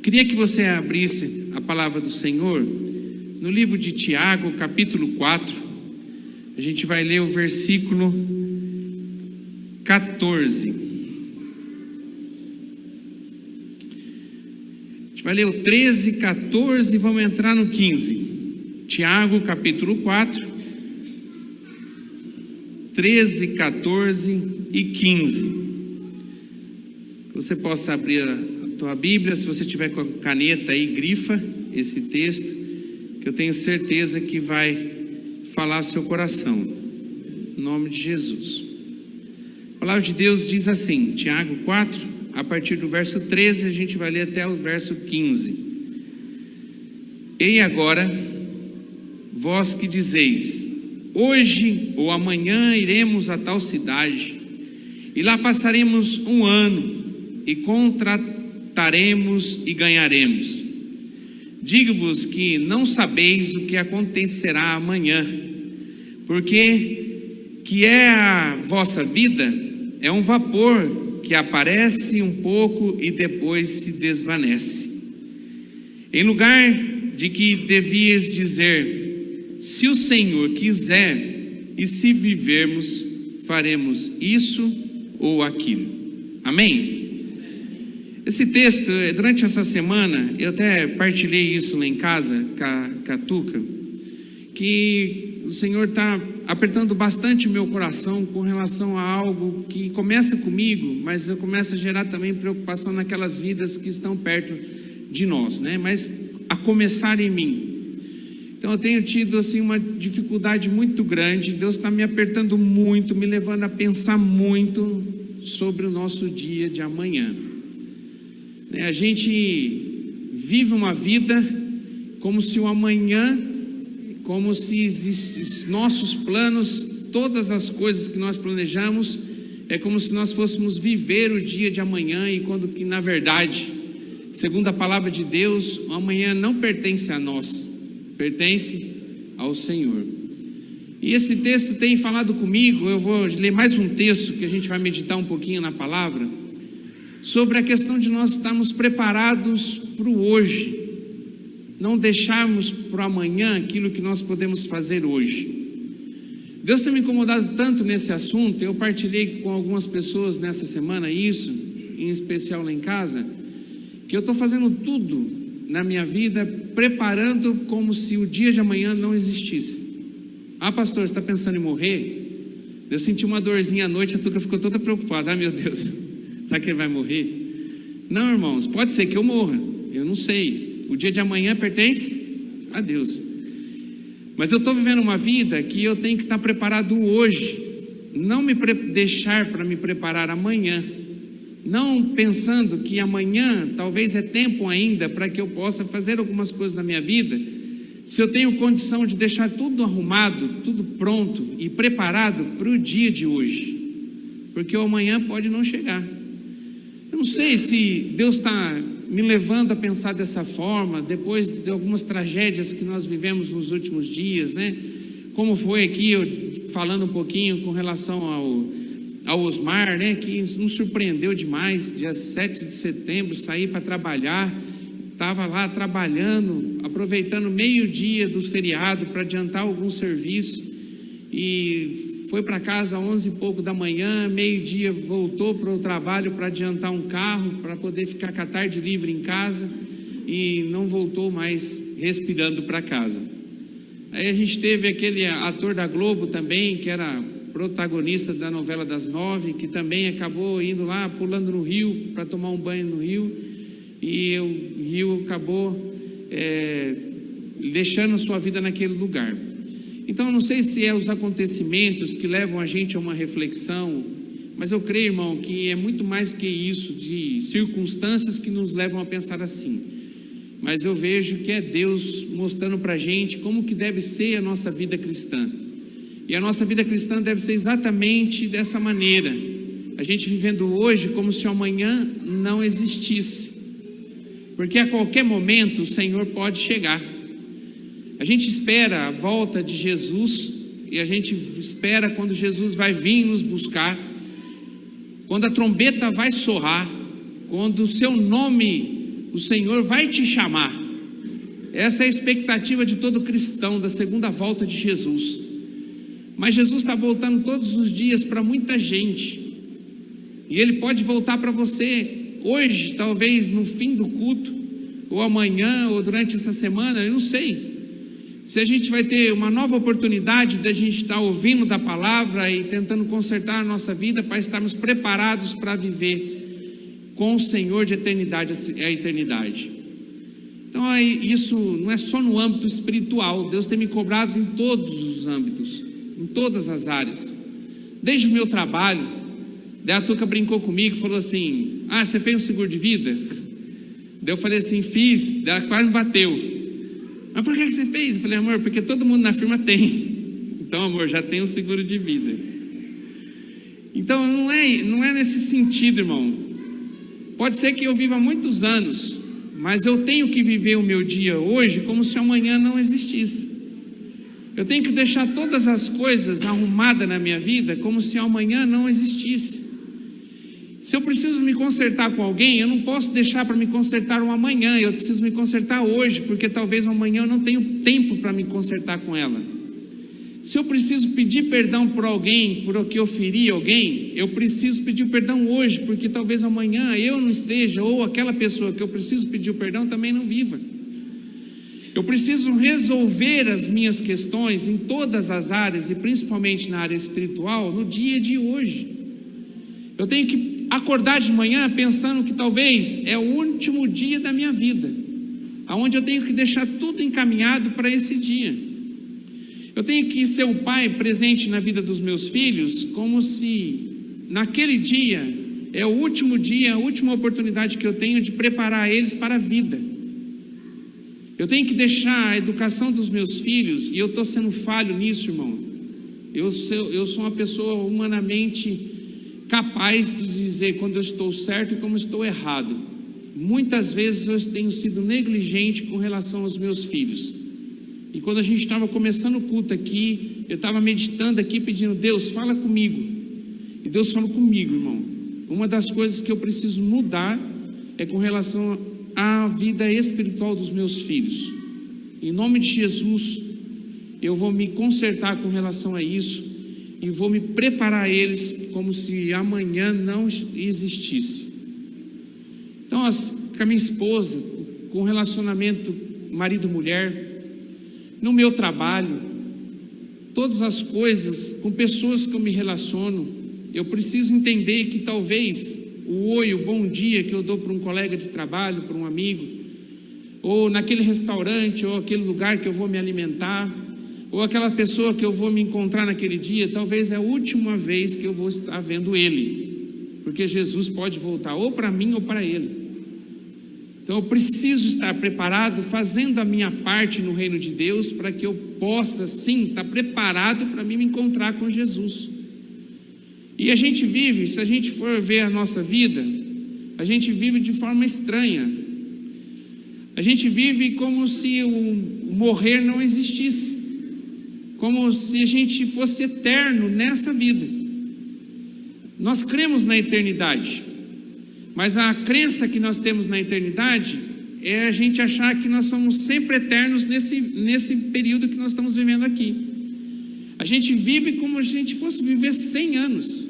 Queria que você abrisse a palavra do Senhor no livro de Tiago, capítulo 4. A gente vai ler o versículo 14. A gente vai ler o 13, 14 e vamos entrar no 15. Tiago, capítulo 4, 13, 14 e 15. Que você possa abrir a tua Bíblia, se você tiver com a caneta aí, grifa esse texto, que eu tenho certeza que vai falar ao seu coração, em nome de Jesus. A palavra de Deus diz assim, Tiago 4, a partir do verso 13, a gente vai ler até o verso 15. E agora, vós que dizeis, hoje ou amanhã iremos a tal cidade, e lá passaremos um ano, e contrataremos e ganharemos. Digo-vos que não sabeis o que acontecerá amanhã, porque que é a vossa vida é um vapor que aparece um pouco e depois se desvanece. Em lugar de que devias dizer, se o Senhor quiser, e se vivermos, faremos isso ou aquilo. Amém? Esse texto, durante essa semana, eu até partilhei isso lá em casa, com a Tuca, que o Senhor está apertando bastante o meu coração com relação a algo que começa comigo, mas eu começo a gerar também preocupação naquelas vidas que estão perto de nós, né? Mas a começar em mim. Então eu tenho tido assim uma dificuldade muito grande, Deus está me apertando muito, me levando a pensar muito sobre o nosso dia de amanhã. A gente vive uma vida como se o amanhã, como se nossos planos, todas as coisas que nós planejamos, é como se nós fôssemos viver o dia de amanhã, e quando que na verdade, segundo a palavra de Deus, o amanhã não pertence a nós, pertence ao Senhor. E esse texto tem falado comigo. Eu vou ler mais um texto que a gente vai meditar um pouquinho na palavra, sobre a questão de nós estarmos preparados para o hoje, não deixarmos para amanhã aquilo que nós podemos fazer hoje. Deus tem me incomodado tanto nesse assunto. Eu partilhei com algumas pessoas nessa semana isso, em especial lá em casa, que eu estou fazendo tudo na minha vida, preparando como se o dia de amanhã não existisse. Ah, pastor, você está pensando em morrer? Eu senti uma dorzinha à noite, a Tuca ficou toda preocupada. Ah, meu Deus, será que ele vai morrer? Não, irmãos, pode ser que eu morra, eu não sei. O dia de amanhã pertence a Deus. Mas eu estou vivendo uma vida que eu tenho que estar preparado hoje, não deixar para me preparar amanhã, não pensando que amanhã talvez é tempo ainda para que eu possa fazer algumas coisas na minha vida, se eu tenho condição de deixar tudo arrumado, tudo pronto e preparado para o dia de hoje, porque o amanhã pode não chegar. Eu não sei se Deus está me levando a pensar dessa forma, depois de algumas tragédias que nós vivemos nos últimos dias, né? Como foi aqui, eu falando um pouquinho com relação ao Osmar, né? Que nos surpreendeu demais. Dia 7 de setembro, saí para trabalhar, estava lá trabalhando, aproveitando meio-dia do feriado para adiantar algum serviço, e foi para casa às 11 e pouco da manhã, meio-dia voltou para o trabalho para adiantar um carro, para poder ficar com a tarde livre em casa, e não voltou mais respirando para casa. Aí a gente teve aquele ator da Globo também, que era protagonista da novela das 9, que também acabou indo lá, pulando no rio, para tomar um banho no rio, e o rio acabou deixando a sua vida naquele lugar. Então, eu não sei se é os acontecimentos que levam a gente a uma reflexão, mas eu creio, irmão, que é muito mais do que isso, de circunstâncias que nos levam a pensar assim. Mas eu vejo que é Deus mostrando para a gente como que deve ser a nossa vida cristã. E a nossa vida cristã deve ser exatamente dessa maneira. A gente vivendo hoje como se o amanhã não existisse. Porque a qualquer momento o Senhor pode chegar. A gente espera a volta de Jesus, e a gente espera quando Jesus vai vir nos buscar, quando a trombeta vai soar, quando o seu nome o Senhor vai te chamar. Essa é a expectativa de todo cristão, da segunda volta de Jesus. Mas Jesus está voltando todos os dias para muita gente, e Ele pode voltar para você hoje, talvez no fim do culto, ou amanhã, ou durante essa semana, eu não sei. Se a gente vai ter uma nova oportunidade de a gente estar ouvindo da palavra e tentando consertar a nossa vida para estarmos preparados para viver com o Senhor de eternidade a eternidade. Então isso não é só no âmbito espiritual. Deus tem me cobrado em todos os âmbitos, em todas as áreas. Desde o meu trabalho, daí a Tuca brincou comigo e falou assim: ah, você fez um seguro de vida? Daí eu falei assim: fiz. Daí ela quase me bateu. Mas por que você fez? Eu falei: amor, porque todo mundo na firma tem. Então, amor, já tem um seguro de vida. Então não é nesse sentido, irmão. Pode ser que eu viva muitos anos, mas eu tenho que viver o meu dia hoje como se amanhã não existisse. Eu tenho que deixar todas as coisas arrumadas na minha vida como se amanhã não existisse. Se eu preciso me consertar com alguém, eu não posso deixar para me consertar um amanhã. Eu preciso me consertar hoje, porque talvez amanhã eu não tenho tempo para me consertar com ela. Se eu preciso pedir perdão por alguém, por o que eu feri alguém, eu preciso pedir perdão hoje, porque talvez amanhã eu não esteja, ou aquela pessoa que eu preciso pedir o perdão também não viva. Eu preciso resolver as minhas questões em todas as áreas, e principalmente na área espiritual, no dia de hoje. Eu tenho que acordar de manhã pensando que talvez é o último dia da minha vida, aonde eu tenho que deixar tudo encaminhado para esse dia. Eu tenho que ser o pai presente na vida dos meus filhos, como se naquele dia é o último dia, a última oportunidade que eu tenho de preparar eles para a vida. Eu tenho que deixar a educação dos meus filhos, e eu estou sendo falho nisso, irmão. Eu sou uma pessoa humanamente capaz de dizer quando eu estou certo e como estou errado. Muitas vezes eu tenho sido negligente com relação aos meus filhos. E quando a gente estava começando o culto aqui, eu estava meditando aqui, pedindo: Deus, fala comigo. E Deus falou comigo, irmão. Uma das coisas que eu preciso mudar é com relação à vida espiritual dos meus filhos. Em nome de Jesus, eu vou me consertar com relação a isso e vou me preparar eles como se amanhã não existisse. Então, com a minha esposa, com o relacionamento marido-mulher, no meu trabalho, todas as coisas, com pessoas que eu me relaciono, eu preciso entender que talvez o oi, o bom dia que eu dou para um colega de trabalho, para um amigo, ou naquele restaurante, ou aquele lugar que eu vou me alimentar, ou aquela pessoa que eu vou me encontrar naquele dia, talvez é a última vez que eu vou estar vendo ele, porque Jesus pode voltar ou para mim ou para ele. Então eu preciso estar preparado, fazendo a minha parte no reino de Deus, para que eu possa sim estar preparado para me encontrar com Jesus. E a gente vive, se a gente for ver a nossa vida, a gente vive de forma estranha. A gente vive como se o morrer não existisse, como se a gente fosse eterno nessa vida. Nós cremos na eternidade, mas a crença que nós temos na eternidade é a gente achar que nós somos sempre eternos nesse período que nós estamos vivendo aqui. A gente vive como se a gente fosse viver 100 anos.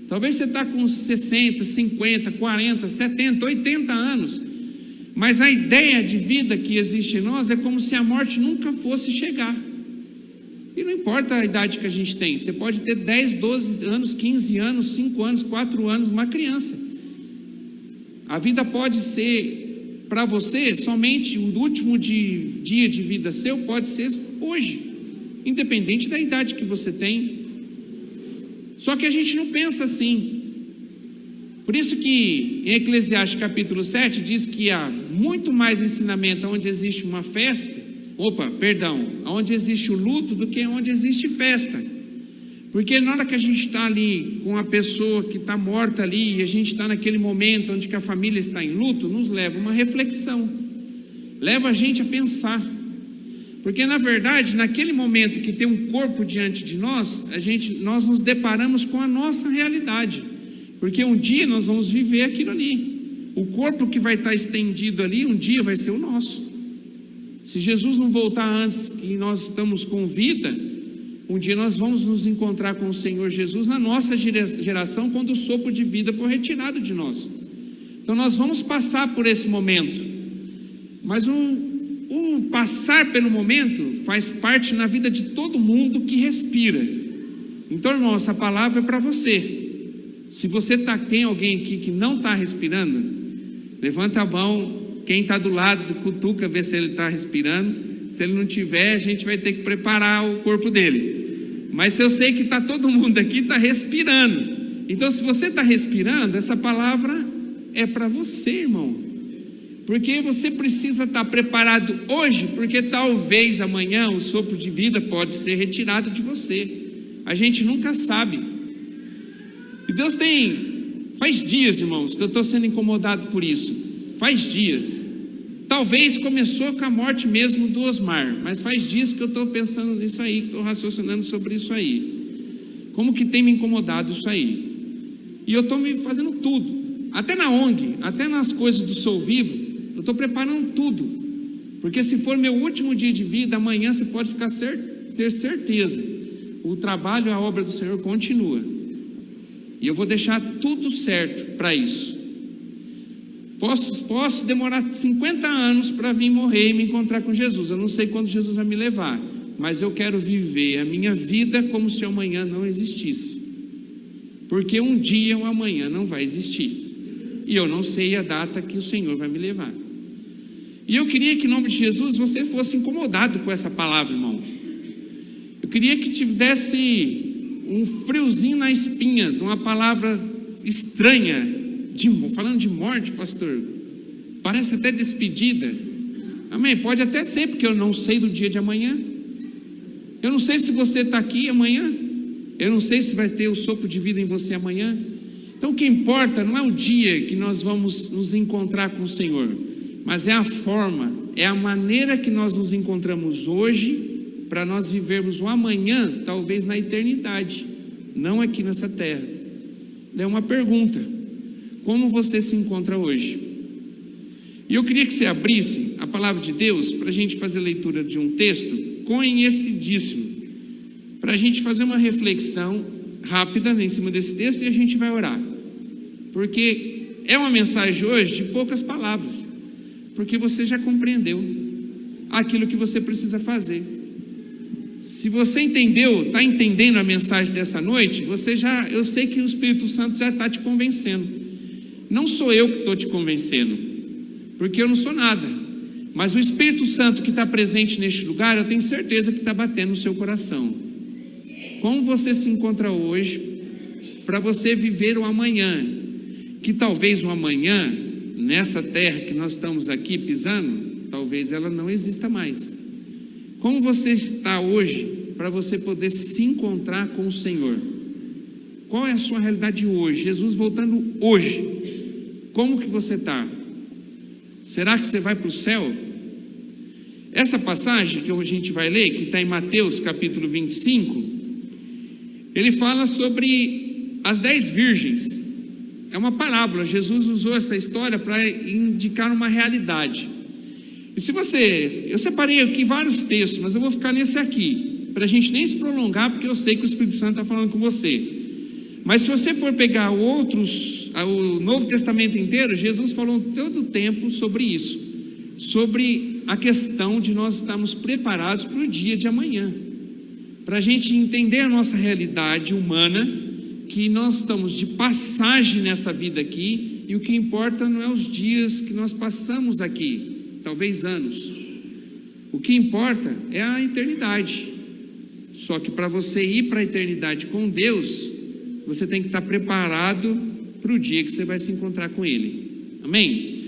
Talvez você está com 60, 50, 40, 70, 80 anos, mas a ideia de vida que existe em nós é como se a morte nunca fosse chegar. E não importa a idade que a gente tem, você pode ter 10, 12 anos, 15 anos, 5 anos, 4 anos, uma criança. A vida pode ser, para você, somente o último dia de vida seu pode ser hoje, independente da idade que você tem. Só que a gente não pensa assim. Por isso que em Eclesiastes capítulo 7 diz que há muito mais ensinamento onde existe uma festa, onde existe o luto do que onde existe festa. Porque na hora que a gente está ali com a pessoa que está morta ali, e a gente está naquele momento onde que a família está em luto, nos leva a uma reflexão, leva a gente a pensar. Porque na verdade, naquele momento que tem um corpo diante de nós, nós nos deparamos com a nossa realidade. Porque um dia nós vamos viver aquilo ali. O corpo que vai estar estendido ali, um dia vai ser o nosso. Se Jesus não voltar antes que nós estamos com vida, um dia nós vamos nos encontrar com o Senhor Jesus na nossa geração, quando o sopro de vida for retirado de nós. Então nós vamos passar por esse momento, mas o passar pelo momento faz parte na vida de todo mundo que respira. Então, irmão, essa palavra é para você. Se você tem alguém aqui que não está respirando, levanta a mão. Quem está do lado, cutuca, vê se ele está respirando. Se ele não tiver, a gente vai ter que preparar o corpo dele. Mas eu sei que está todo mundo aqui, está respirando. Então, se você está respirando, essa palavra é para você, irmão. Porque você precisa estar preparado hoje, porque talvez amanhã o sopro de vida pode ser retirado de você. A gente nunca sabe. E Deus faz dias, irmãos, que eu estou sendo incomodado por isso. Faz dias. Talvez começou com a morte mesmo do Osmar, mas faz dias que eu estou pensando nisso aí, que estou raciocinando sobre isso aí. Como que tem me incomodado isso aí? E eu estou me fazendo tudo. Até na ONG, até nas coisas do Sou Vivo, eu estou preparando tudo. Porque se for meu último dia de vida, amanhã você pode ter certeza. O trabalho, a obra do Senhor continua. E eu vou deixar tudo certo para isso. Posso demorar 50 anos para vir morrer e me encontrar com Jesus. Eu não sei quando Jesus vai me levar, mas eu quero viver a minha vida como se o amanhã não existisse. Porque um dia o amanhã não vai existir. E eu não sei a data que o Senhor vai me levar. E eu queria que, em nome de Jesus, você fosse incomodado com essa palavra, irmão. Eu queria que te desse um friozinho na espinha de uma palavra estranha, falando de morte, pastor. Parece até despedida. Amém? Pode até ser, porque eu não sei do dia de amanhã. Eu não sei se você está aqui amanhã. Eu não sei se vai ter o sopro de vida em você amanhã. Então o que importa não é o dia que nós vamos nos encontrar com o Senhor, mas é a forma, é a maneira que nós nos encontramos hoje, para nós vivermos o amanhã, talvez na eternidade, não aqui nessa terra. É uma pergunta: como você se encontra hoje? E eu queria que você abrisse a palavra de Deus, para a gente fazer leitura de um texto conhecidíssimo, para a gente fazer uma reflexão rápida em cima desse texto, e a gente vai orar. Porque é uma mensagem hoje de poucas palavras, porque você já compreendeu aquilo que você precisa fazer. Se você entendeu, está entendendo a mensagem dessa noite, eu sei que o Espírito Santo já está te convencendo. Não sou eu que estou te convencendo, porque eu não sou nada, mas o Espírito Santo que está presente neste lugar, eu tenho certeza que está batendo no seu coração. Como você se encontra hoje, para você viver o amanhã, que talvez o amanhã, nessa terra que nós estamos aqui pisando, talvez ela não exista mais. Como você está hoje, para você poder se encontrar com o Senhor? Qual é a sua realidade hoje? Jesus voltando hoje, como que você está? Será que você vai para o céu? Essa passagem que a gente vai ler, que está em Mateus capítulo 25, ele fala sobre as 10 virgens. É uma parábola. Jesus usou essa história para indicar uma realidade. E eu separei aqui vários textos, mas eu vou ficar nesse aqui, para a gente nem se prolongar, porque eu sei que o Espírito Santo está falando com você. Mas se você for pegar o Novo Testamento inteiro, Jesus falou todo o tempo sobre isso, sobre a questão de nós estarmos preparados para o dia de amanhã, para a gente entender a nossa realidade humana, que nós estamos de passagem nessa vida aqui, e o que importa não é os dias que nós passamos aqui, talvez anos. O que importa é a eternidade. Só que para você ir para a eternidade com Deus, você tem que estar preparado para o dia que você vai se encontrar com Ele. Amém?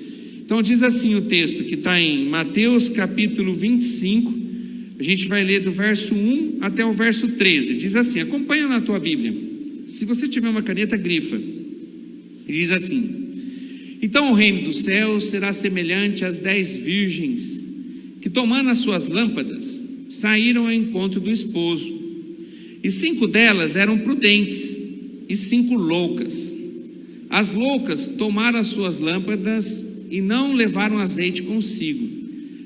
Então diz assim o texto que está em Mateus capítulo 25, a gente vai ler do verso 1 até o verso 13. Diz assim, acompanha na tua Bíblia. Se você tiver uma caneta, grifa. Ele diz assim: então o reino dos céus será semelhante às 10 virgens, que tomando as suas lâmpadas, saíram ao encontro do esposo. E 5 delas eram prudentes, e 5 loucas. As loucas tomaram as suas lâmpadas e não levaram azeite consigo,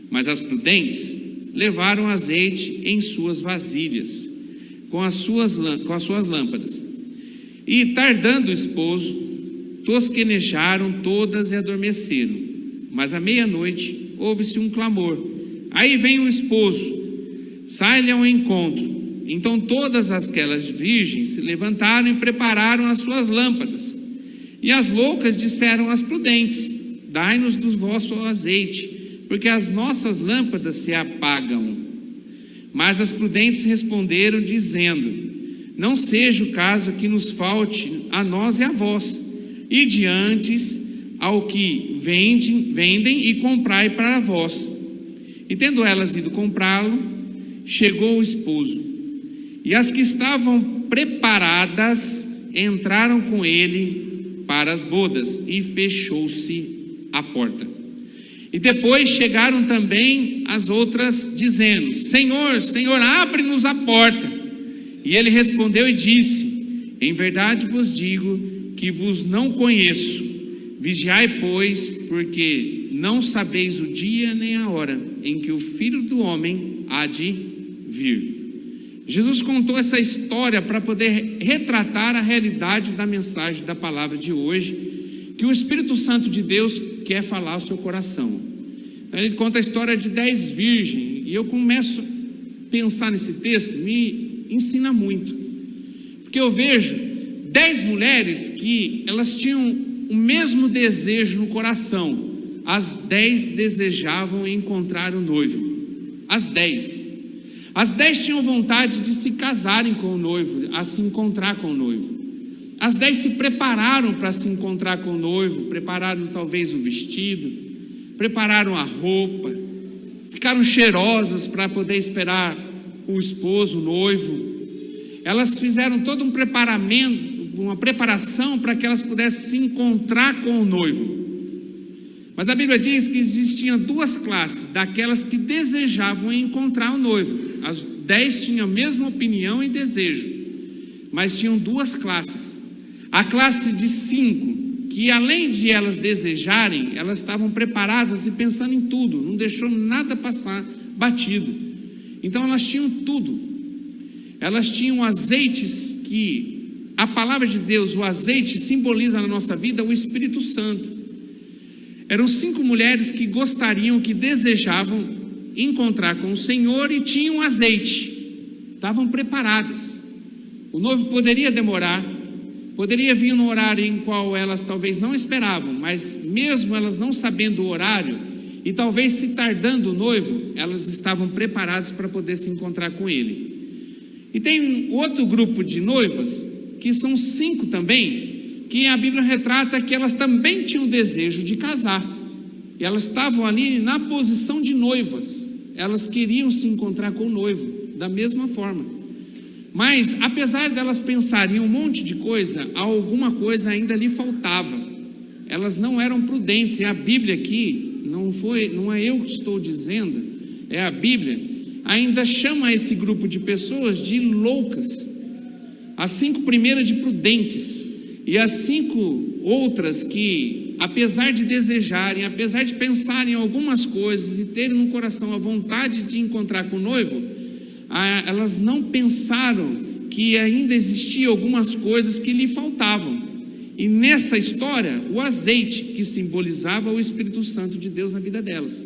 mas as prudentes levaram azeite em suas vasilhas, com as suas lâmpadas. E tardando o esposo, tosquenejaram todas e adormeceram. Mas à meia-noite ouve-se um clamor: aí vem o esposo, sai-lhe ao encontro. Então todas aquelas virgens se levantaram e prepararam as suas lâmpadas. E as loucas disseram às prudentes: dai-nos do vosso azeite, porque as nossas lâmpadas se apagam. Mas as prudentes responderam, dizendo: não seja o caso que nos falte a nós e a vós. Ide antes ao que vendem e comprai para vós. E tendo elas ido comprá-lo, chegou o esposo. E as que estavam preparadas entraram com ele para as bodas, e fechou-se a porta. E depois chegaram também as outras, dizendo: Senhor, Senhor, abre-nos a porta. E ele respondeu e disse: em verdade vos digo que vos não conheço. Vigiai, pois, porque não sabeis o dia nem a hora em que o Filho do Homem há de vir. Jesus contou essa história para poder retratar a realidade da mensagem da palavra de hoje, que o Espírito Santo de Deus quer falar ao seu coração. Então, ele conta a história de 10 virgens, e eu começo a pensar nesse texto, me ensina muito, porque eu vejo 10 mulheres que elas tinham o mesmo desejo no coração. As 10 desejavam encontrar o noivo. As 10 tinham vontade de se casarem com o noivo, a se encontrar com o noivo. As 10 se prepararam para se encontrar com o noivo, prepararam talvez o vestido, prepararam a roupa, ficaram cheirosas para poder esperar o esposo, o noivo. Elas fizeram todo um preparamento, uma preparação para que elas pudessem se encontrar com o noivo. Mas a Bíblia diz que existiam 2 classes, daquelas que desejavam encontrar o noivo. As 10 tinham a mesma opinião e desejo, mas tinham 2 classes. A classe de 5, que além de elas desejarem, elas estavam preparadas e pensando em tudo, não deixou nada passar batido. Então elas tinham tudo. Elas tinham azeites que a palavra de Deus, o azeite, simboliza na nossa vida o Espírito Santo. Eram 5 mulheres que gostariam, que desejavam encontrar com o Senhor e tinham azeite, estavam preparadas. O noivo poderia demorar, poderia vir no horário em qual elas talvez não esperavam, mas mesmo elas não sabendo o horário e talvez se tardando o noivo, elas estavam preparadas para poder se encontrar com ele. E tem outro grupo de noivas, que são 5 também, que a Bíblia retrata que elas também tinham desejo de casar, e elas estavam ali na posição de noivas, elas queriam se encontrar com o noivo, da mesma forma. Mas apesar delas pensarem um monte de coisa, alguma coisa ainda lhe faltava. Elas não eram prudentes, e a Bíblia aqui, não é eu que estou dizendo, é a Bíblia, ainda chama esse grupo de pessoas de loucas. As 5 primeiras de prudentes, e as 5 outras que, apesar de desejarem, apesar de pensarem em algumas coisas e terem no coração a vontade de encontrar com o noivo, elas não pensaram que ainda existiam algumas coisas que lhe faltavam. E nessa história, o azeite, que simbolizava o Espírito Santo de Deus na vida delas.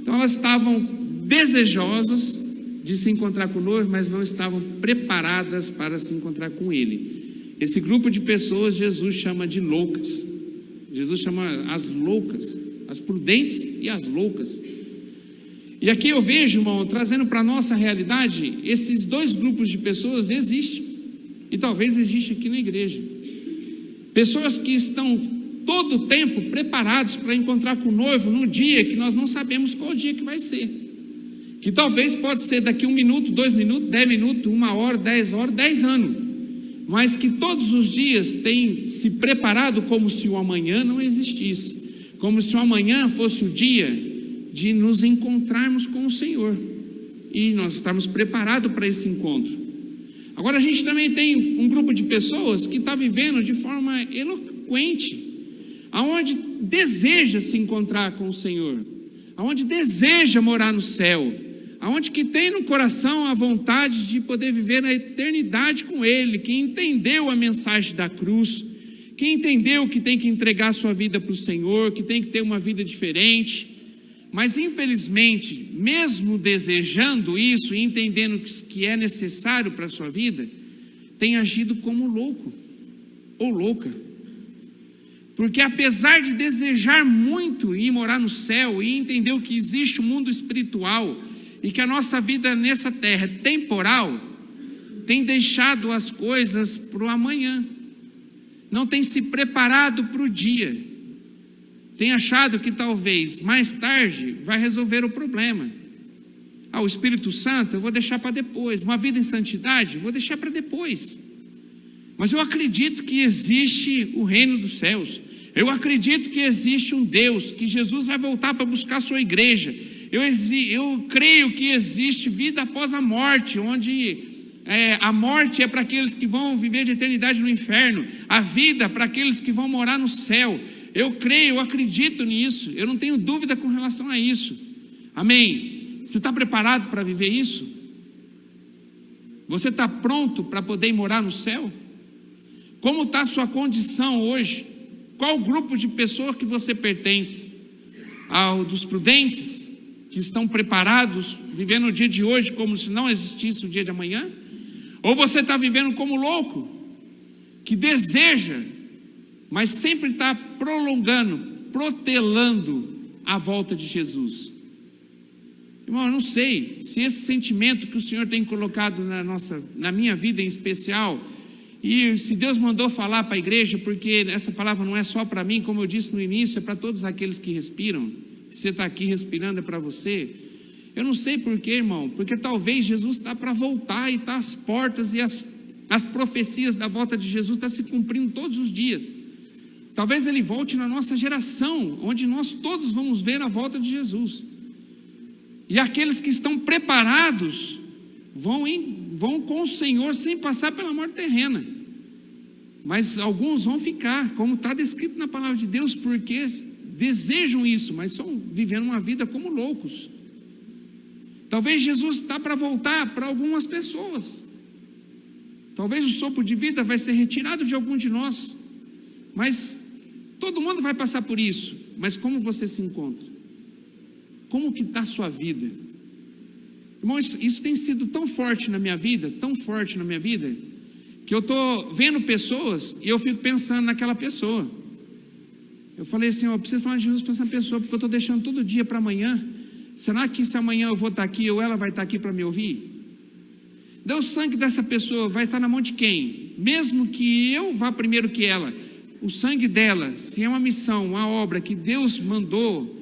Então elas estavam desejosas de se encontrar com o noivo, mas não estavam preparadas para se encontrar com ele. Esse grupo de pessoas Jesus chama de loucas. Jesus chama as loucas, as prudentes e as loucas. E aqui eu vejo, irmão, trazendo para a nossa realidade, esses 2 grupos de pessoas existem, e talvez existe aqui na igreja. Pessoas que estão todo o tempo preparados para encontrar com o noivo no dia que nós não sabemos qual dia que vai ser. Que talvez pode ser daqui 1 minuto, 2 minutos, 10 minutos, 1 hora, 10 horas, 10 anos. Mas que todos os dias tem se preparado como se o amanhã não existisse. Como se o amanhã fosse o dia de nos encontrarmos com o Senhor. E nós estamos preparados para esse encontro. Agora a gente também tem um grupo de pessoas que está vivendo de forma frequente, aonde deseja se encontrar com o Senhor, aonde deseja morar no céu, aonde que tem no coração a vontade de poder viver na eternidade com Ele, que entendeu a mensagem da cruz, que entendeu que tem que entregar sua vida para o Senhor, que tem que ter uma vida diferente, mas infelizmente, mesmo desejando isso e entendendo que é necessário para a sua vida, tem agido como louco ou louca. Porque apesar de desejar muito ir morar no céu e entender que existe um mundo espiritual e que a nossa vida nessa terra é temporal, tem deixado as coisas para o amanhã, não tem se preparado para o dia, tem achado que talvez mais tarde vai resolver o problema. O Espírito Santo eu vou deixar para depois, uma vida em santidade vou deixar para depois. Mas eu acredito que existe o reino dos céus, eu acredito que existe um Deus, que Jesus vai voltar para buscar a sua igreja, eu creio que existe vida após a morte, onde a morte é para aqueles que vão viver de eternidade no inferno, a vida para aqueles que vão morar no céu. Eu creio, eu acredito nisso, eu não tenho dúvida com relação a isso, amém? Você está preparado para viver isso? Você está pronto para poder ir morar no céu? Como está a sua condição hoje? Qual grupo de pessoas que você pertence? Ao dos prudentes, que estão preparados, vivendo o dia de hoje como se não existisse o dia de amanhã? Ou você está vivendo como louco, que deseja, mas sempre está prolongando, protelando a volta de Jesus? Irmão, eu não sei se esse sentimento que o Senhor tem colocado na minha vida em especial, e se Deus mandou falar para a igreja, porque essa palavra não é só para mim, como eu disse no início, é para todos aqueles que respiram. Você está aqui respirando, é para você. Eu não sei porquê, irmão, porque talvez Jesus está para voltar e está às portas, e as profecias da volta de Jesus estão se cumprindo todos os dias. Talvez Ele volte na nossa geração, onde nós todos vamos ver a volta de Jesus. E aqueles que estão preparados vão com o Senhor sem passar pela morte terrena. Mas alguns vão ficar, como está descrito na palavra de Deus, porque desejam isso, mas estão vivendo uma vida como loucos. Talvez Jesus está para voltar para algumas pessoas. Talvez o sopro de vida vai ser retirado de algum de nós. Mas todo mundo vai passar por isso. Mas como você se encontra? Como que está a sua vida? Irmão, isso tem sido tão forte na minha vida, que eu estou vendo pessoas e eu fico pensando naquela pessoa. Eu falei assim, eu preciso falar de Jesus para essa pessoa, porque eu estou deixando todo dia para amanhã. Será que se amanhã eu vou estar aqui, ou ela vai estar aqui para me ouvir? Daí o sangue dessa pessoa vai estar na mão de quem? Mesmo que eu vá primeiro que ela, o sangue dela, se é uma missão, uma obra que Deus mandou,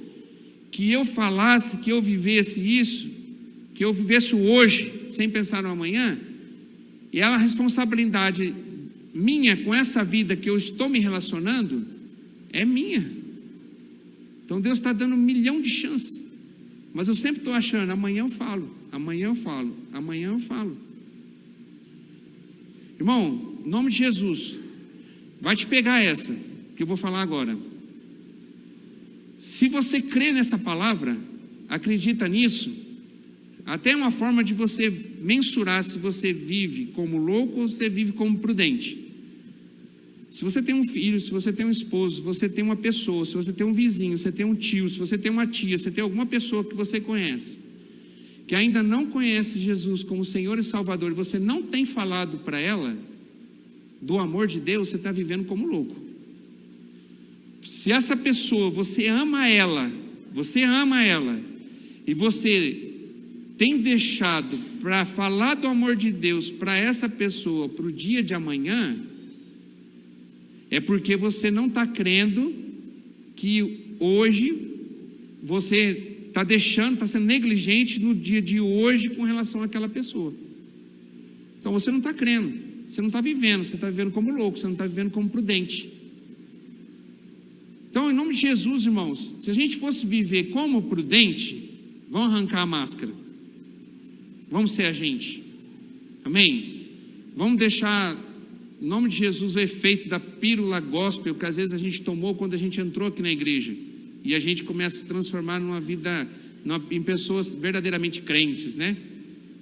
que eu falasse, que eu vivesse isso, que eu vivesse hoje, sem pensar no amanhã, e a responsabilidade minha com essa vida que eu estou me relacionando, é minha. Então Deus está dando 1 milhão de chances, mas eu sempre estou achando, amanhã eu falo. Irmão, em nome de Jesus, vai te pegar essa, que eu vou falar agora. Se você crê nessa palavra, acredita nisso, até uma forma de você mensurar se você vive como louco ou você vive como prudente. Se você tem um filho, se você tem um esposo, se você tem uma pessoa, se você tem um vizinho, se você tem um tio, se você tem uma tia, se você tem alguma pessoa que você conhece, que ainda não conhece Jesus como Senhor e Salvador, e você não tem falado para ela do amor de Deus, você está vivendo como louco. Se essa pessoa, você ama ela, e você tem deixado para falar do amor de Deus para essa pessoa, para o dia de amanhã, é porque você não está crendo que hoje você está deixando, está sendo negligente no dia de hoje com relação àquela pessoa. Então você não está crendo, você não está vivendo, você está vivendo como louco, você não está vivendo como prudente. Então, em nome de Jesus, irmãos, se a gente fosse viver como prudente, vamos arrancar a máscara, vamos ser a gente, amém? Vamos deixar em nome de Jesus, o efeito da pílula gospel que às vezes a gente tomou quando a gente entrou aqui na igreja, e a gente começa a se transformar numa vida, em pessoas verdadeiramente crentes, né?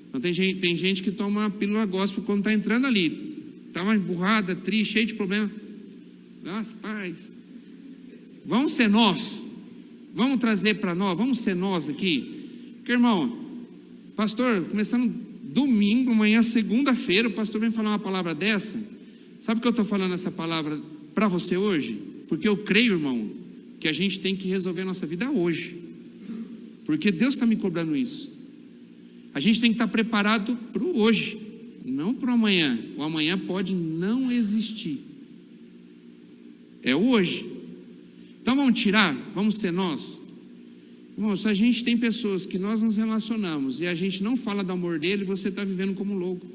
Então tem gente que toma uma pílula gospel quando está entrando ali, está uma emburrada, triste, cheio de problema. Nossa, paz, vamos ser nós, vamos trazer para nós, vamos ser nós aqui. Porque, irmão, pastor, começando domingo, amanhã, segunda-feira, o pastor vem falar uma palavra dessa. Sabe por que eu estou falando essa palavra para você hoje? Porque eu creio, irmão, que a gente tem que resolver a nossa vida hoje, porque Deus está me cobrando isso. A gente tem que estar preparado para o hoje, não para o amanhã. O amanhã pode não existir, é o hoje. Então vamos tirar, vamos ser nós. Irmão, se a gente tem pessoas que nós nos relacionamos e a gente não fala do amor dele, você está vivendo como louco,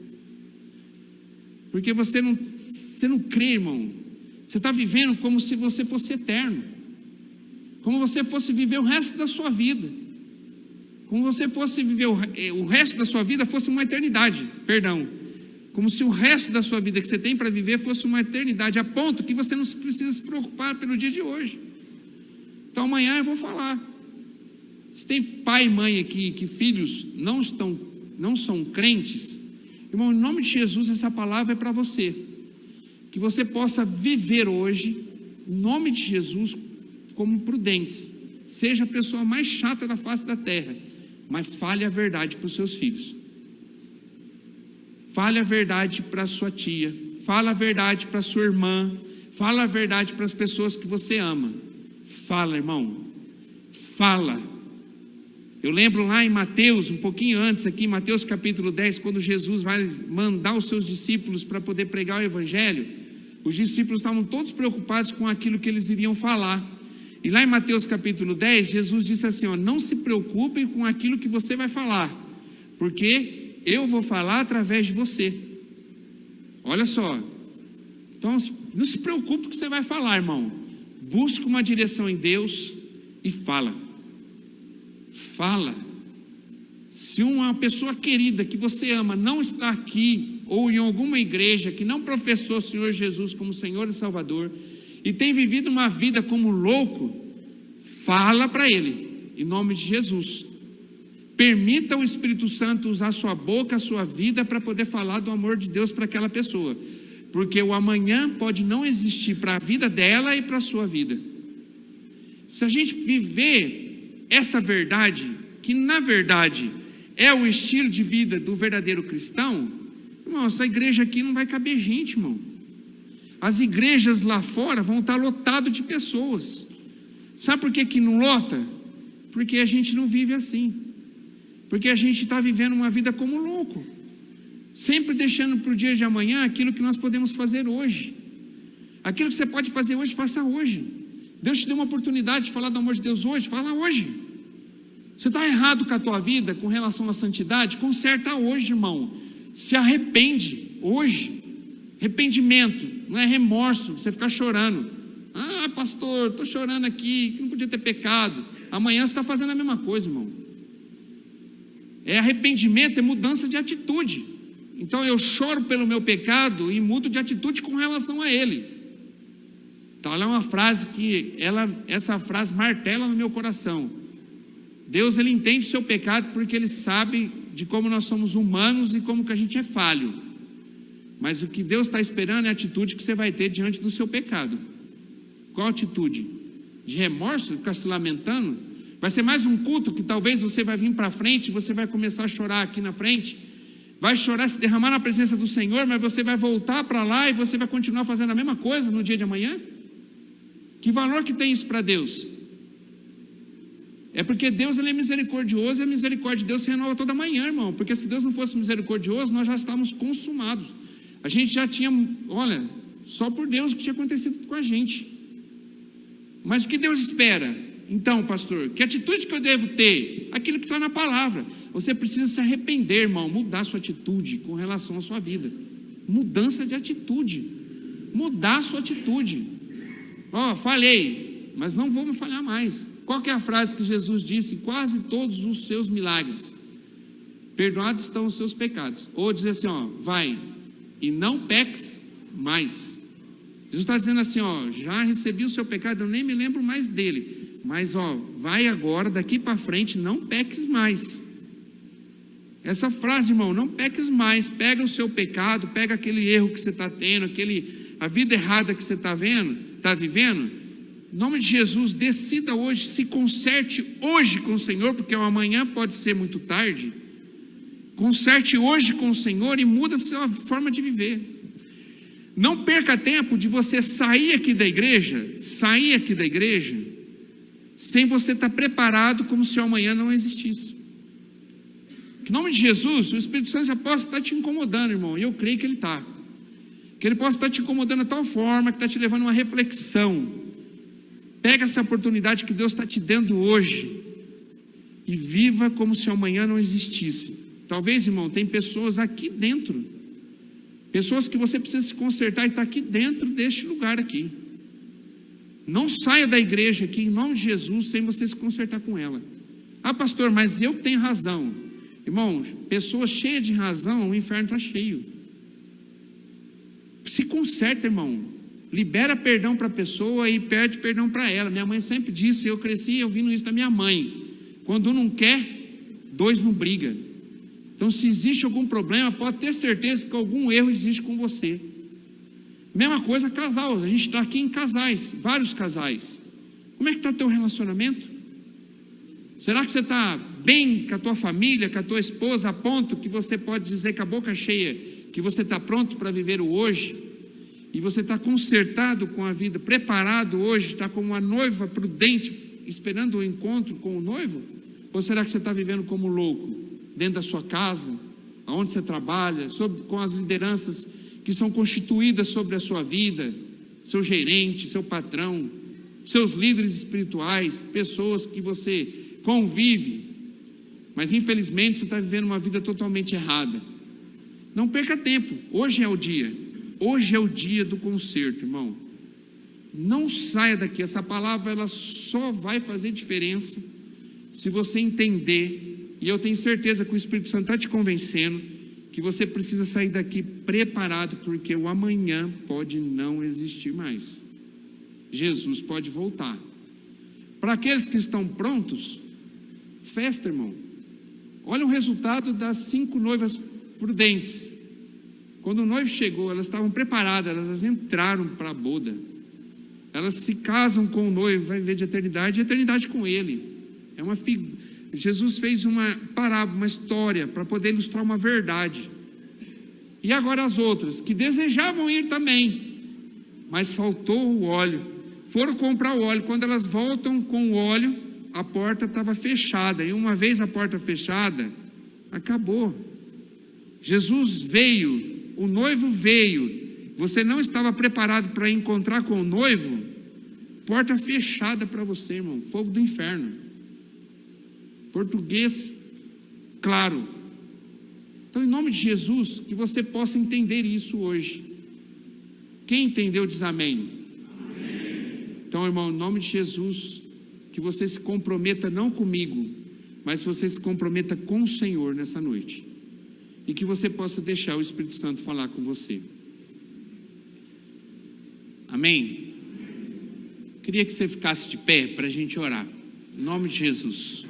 porque você não crê, irmão. Você está vivendo como se você fosse eterno, como você fosse viver o resto da sua vida, como você fosse viver o resto da sua vida fosse uma eternidade, perdão, como se o resto da sua vida que você tem para viver fosse uma eternidade, a ponto que você não precisa se preocupar pelo dia de hoje. Então amanhã eu vou falar. Se tem pai e mãe aqui que filhos não são crentes, irmão, em nome de Jesus, essa palavra é para você, que você possa viver hoje, em nome de Jesus, como prudentes. Seja a pessoa mais chata da face da terra, mas fale a verdade para os seus filhos. Fale a verdade para a sua tia, fale a verdade para a sua irmã, fale a verdade para as pessoas que você ama. Fala, irmão, fala. Eu lembro lá em Mateus, um pouquinho antes aqui, Mateus capítulo 10, quando Jesus vai mandar os seus discípulos para poder pregar o evangelho, os discípulos estavam todos preocupados com aquilo que eles iriam falar. E lá em Mateus capítulo 10, Jesus disse assim, ó, não se preocupem com aquilo que você vai falar, porque eu vou falar através de você. Olha só, então não se preocupe com o que você vai falar, irmão. Busca uma direção em Deus e fala. Fala. Se uma pessoa querida que você ama não está aqui, ou em alguma igreja que não professou o Senhor Jesus como Senhor e Salvador, e tem vivido uma vida como louco, fala para ele, em nome de Jesus. Permita o Espírito Santo usar sua boca, a sua vida, para poder falar do amor de Deus para aquela pessoa, porque o amanhã pode não existir para a vida dela e para a sua vida. Se a gente viver essa verdade, que na verdade é o estilo de vida do verdadeiro cristão, irmão, essa igreja aqui não vai caber gente, irmão. As igrejas lá fora vão estar lotadas de pessoas. Sabe por que não lota? Porque a gente não vive assim. Porque a gente está vivendo uma vida como louco, sempre deixando para o dia de amanhã aquilo que nós podemos fazer hoje. Aquilo que você pode fazer hoje, faça hoje. Deus te deu uma oportunidade de falar do amor de Deus hoje, fala hoje. Você está errado com a tua vida com relação à santidade, conserta hoje, irmão. Se arrepende hoje. Arrependimento, não é remorso, você ficar chorando. Ah, pastor, estou chorando aqui, que não podia ter pecado. Amanhã você está fazendo a mesma coisa, irmão. É arrependimento, é mudança de atitude. Então eu choro pelo meu pecado e mudo de atitude com relação a ele. Então ela é uma frase que, essa frase martela no meu coração. Deus, ele entende o seu pecado porque ele sabe de como nós somos humanos e como que a gente é falho. Mas o que Deus está esperando é a atitude que você vai ter diante do seu pecado. Qual atitude? De remorso? Ficar se lamentando? Vai ser mais um culto que talvez você vai vir para frente, você vai começar a chorar aqui na frente, vai chorar, se derramar na presença do Senhor, mas você vai voltar para lá e você vai continuar fazendo a mesma coisa no dia de amanhã? Que valor que tem isso para Deus? É porque Deus, ele é misericordioso e a misericórdia de Deus se renova toda manhã, irmão. Porque se Deus não fosse misericordioso, nós já estávamos consumados. A gente já tinha, olha, só por Deus o que tinha acontecido com a gente. Mas o que Deus espera? Então, pastor, que atitude que eu devo ter? Aquilo que está na palavra. Você precisa se arrepender, irmão, mudar sua atitude com relação à sua vida. Mudança de atitude. Mudar sua atitude. Falhei, mas não vou me falhar mais. Qual que é a frase que Jesus disse em quase todos os seus milagres? Perdoados estão os seus pecados. Ou diz assim, vai, e não peques mais. Jesus está dizendo assim, ó, já recebi o seu pecado, eu nem me lembro mais dele. Mas, ó, vai agora, daqui para frente, não peques mais. Essa frase, irmão, não peques mais. Pega o seu pecado, pega aquele erro que você está tendo, a vida errada que você está vivendo. Em nome de Jesus, decida hoje, se conserte hoje com o Senhor, porque o amanhã pode ser muito tarde. Conserte hoje com o Senhor e muda a sua forma de viver. Não perca tempo de você sair aqui da igreja, sem você estar preparado como se o amanhã não existisse. Em nome de Jesus, o Espírito Santo já possa estar te incomodando, irmão, e eu creio que ele está. Que ele possa estar te incomodando de tal forma que está te levando a uma reflexão. Pega essa oportunidade que Deus está te dando hoje e viva como se amanhã não existisse. Talvez, irmão, tem pessoas aqui dentro, pessoas que você precisa se consertar e está aqui dentro deste lugar aqui. Não saia da igreja aqui, em nome de Jesus, sem você se consertar com ela. Ah, pastor, mas eu que tenho razão. Irmão, pessoa cheia de razão, o inferno está cheio. Se conserta, irmão. Libera perdão para a pessoa e pede perdão para ela. Minha mãe sempre disse, eu cresci ouvindo isso da minha mãe. Quando um não quer, dois não brigam. Então, se existe algum problema, pode ter certeza que algum erro existe com você. Mesma coisa casal, a gente está aqui em casais, vários casais. Como é que está teu relacionamento? Será que você está bem com a tua família, com a tua esposa, a ponto que você pode dizer com a boca cheia que você está pronto para viver o hoje? E você está consertado com a vida, preparado hoje, está como uma noiva prudente, esperando o encontro com o noivo? Ou será que você está vivendo como louco, dentro da sua casa, aonde você trabalha, com as lideranças que são constituídas sobre a sua vida, seu gerente, seu patrão, seus líderes espirituais, pessoas que você convive, mas infelizmente você está vivendo uma vida totalmente errada. Não perca tempo, hoje é o dia do conserto, irmão. Não saia daqui, essa palavra ela só vai fazer diferença se você entender, e eu tenho certeza que o Espírito Santo está te convencendo, que você precisa sair daqui preparado, porque o amanhã pode não existir mais. Jesus pode voltar. Para aqueles que estão prontos, festa, irmão. Olha o resultado das 5 noivas prudentes. Quando o noivo chegou, elas estavam preparadas, elas entraram para a boda. Elas se casam com o noivo, vai viver de eternidade, e eternidade com ele. É uma figura. Jesus fez uma parábola, uma história, para poder ilustrar uma verdade. E agora as outras, que desejavam ir também, mas faltou o óleo. Foram comprar o óleo. Quando elas voltam com o óleo, a porta estava fechada. E uma vez a porta fechada, acabou. Jesus veio, o noivo veio. Você não estava preparado para encontrar com o noivo? Porta fechada para você, irmão. Fogo do inferno. Português claro. Então, em nome de Jesus, que você possa entender isso hoje. Quem entendeu diz amém. Amém. Então, irmão, em nome de Jesus, que você se comprometa não comigo, mas você se comprometa com o Senhor nessa noite. E que você possa deixar o Espírito Santo falar com você. Amém? Queria que você ficasse de pé para a gente orar. Em nome de Jesus.